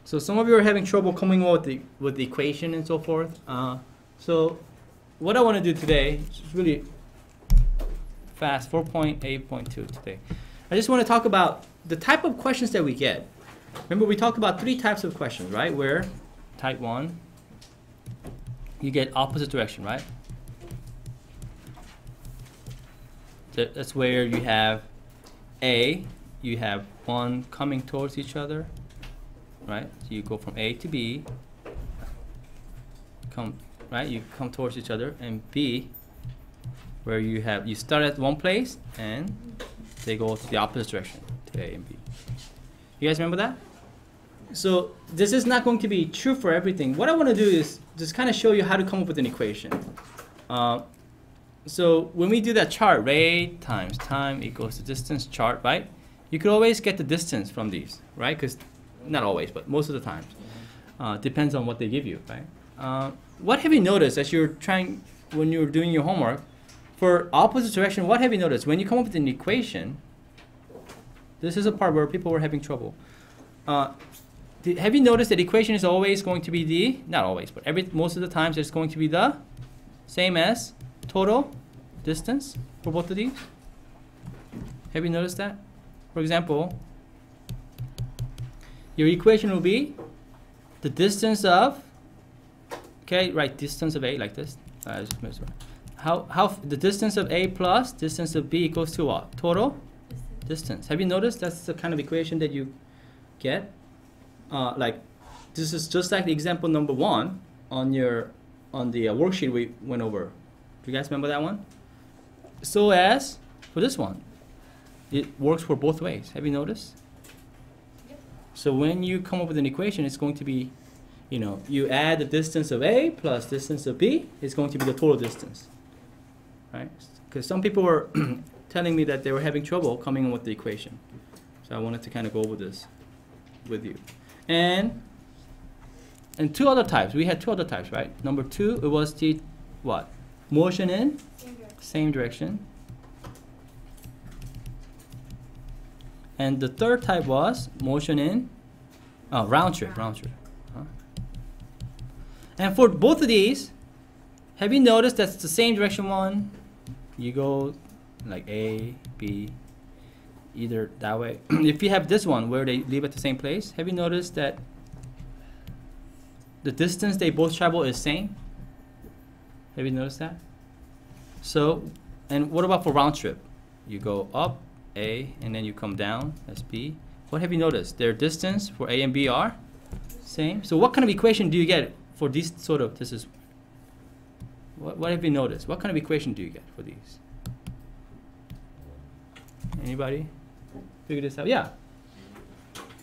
So some of you are having trouble coming up with the equation and so forth. So what I want to do today is really fast, 4.8.2 today. I just want to talk about the type of questions that we get. Remember, we talked about 3 types of questions, right? Where type 1, you get opposite direction, right? That's where you have A, you have 1 coming towards each other, right? So you go from A to B, right? You come towards each other, and B, where you start at one place and they go to the opposite direction, to A and B. You guys remember that? So this is not going to be true for everything. What I want to do is just kind of show you how to come up with an equation. So when we do that chart, rate times time equals the distance chart, right? You could always get the distance from these, right? Because not always, but most of the times. Depends on what they give you, right? What have you noticed as when you're doing your homework? For opposite direction, what have you noticed? When you come up with an equation, this is a part where people were having trouble. Have you noticed that equation is always going to be not always, but most of the times it's going to be the same as total distance for both of these? Have you noticed that? For example, your equation will be the distance of, distance of A like this. How the distance of A plus distance of B equals to what? Total distance. Have you noticed that's the kind of equation that you get? Like this is just like the example number 1 on the worksheet we went over. Do you guys remember that one? So as for this one, it works for both ways. Have you noticed? Yep. So when you come up with an equation, it's going to be, you add the distance of A plus distance of B, it's going to be the total distance, right? Because some people were telling me that they were having trouble coming up with the equation. So I wanted to kind of go over this with you. And 2 other types. We had 2 other types, right? Number 2, it was the what? Motion in same direction. And the third type was motion in round trip. And for both of these, have you noticed that's the same direction one? You go like A, B, either that way. If you have this one where they leave at the same place, have you noticed that the distance they both travel is same? Have you noticed that? So, and what about for round trip? You go up A and then you come down, that's B. What have you noticed? Their distance for A and B are same. So what kind of equation do you get for these what have you noticed? What kind of equation do you get for these? Anybody figure this out? Yeah.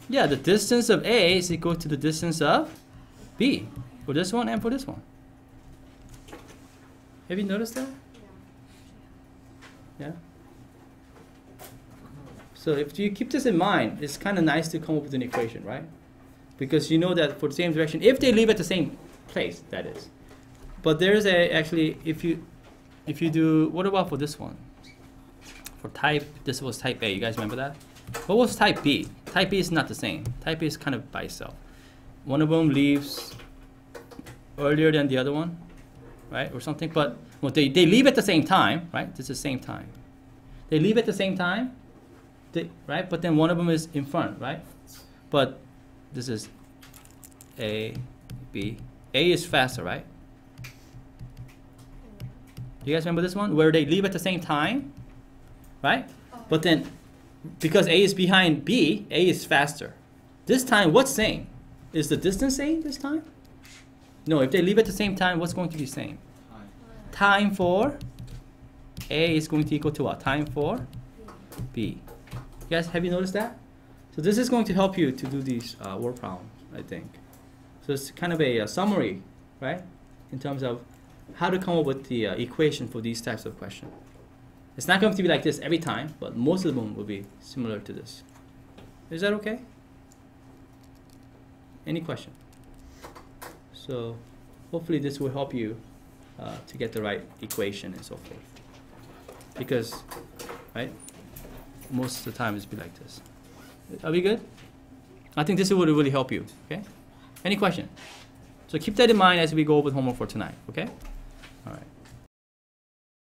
Yeah, the distance of A is equal to the distance of B for this one and for this one. Have you noticed that? Yeah? So if you keep this in mind, it's kind of nice to come up with an equation, right? Because you know that for the same direction, if they leave at the same place, that is. But there's actually, if you do, what about for this one? For this was type A, you guys remember that? What was type B? Type B is not the same. Type B is kind of by itself. One of them leaves earlier than the other one, right? Or something, but well, they leave at the same time, right? This is the same time. They leave at the same time, right? But then one of them is in front, right? But this is A, B. A is faster, right? Do you guys remember this one? Where they leave at the same time, right? But then, because A is behind B, A is faster. This time, what's same? Is the distance same this time? No, if they leave at the same time, what's going to be same? Time for A is going to equal to what? Time for B. You guys, have you noticed that? So this is going to help you to do these word problems, I think. So it's kind of a summary, right? In terms of how to come up with the equation for these types of questions. It's not going to be like this every time, but most of them will be similar to this. Is that okay? Any question? So hopefully this will help you to get the right equation and so forth. Because, right, most of the time it's be like this. Are we good? I think this would really help you. Okay. Any question? So keep that in mind as we go over the homework for tonight. Okay.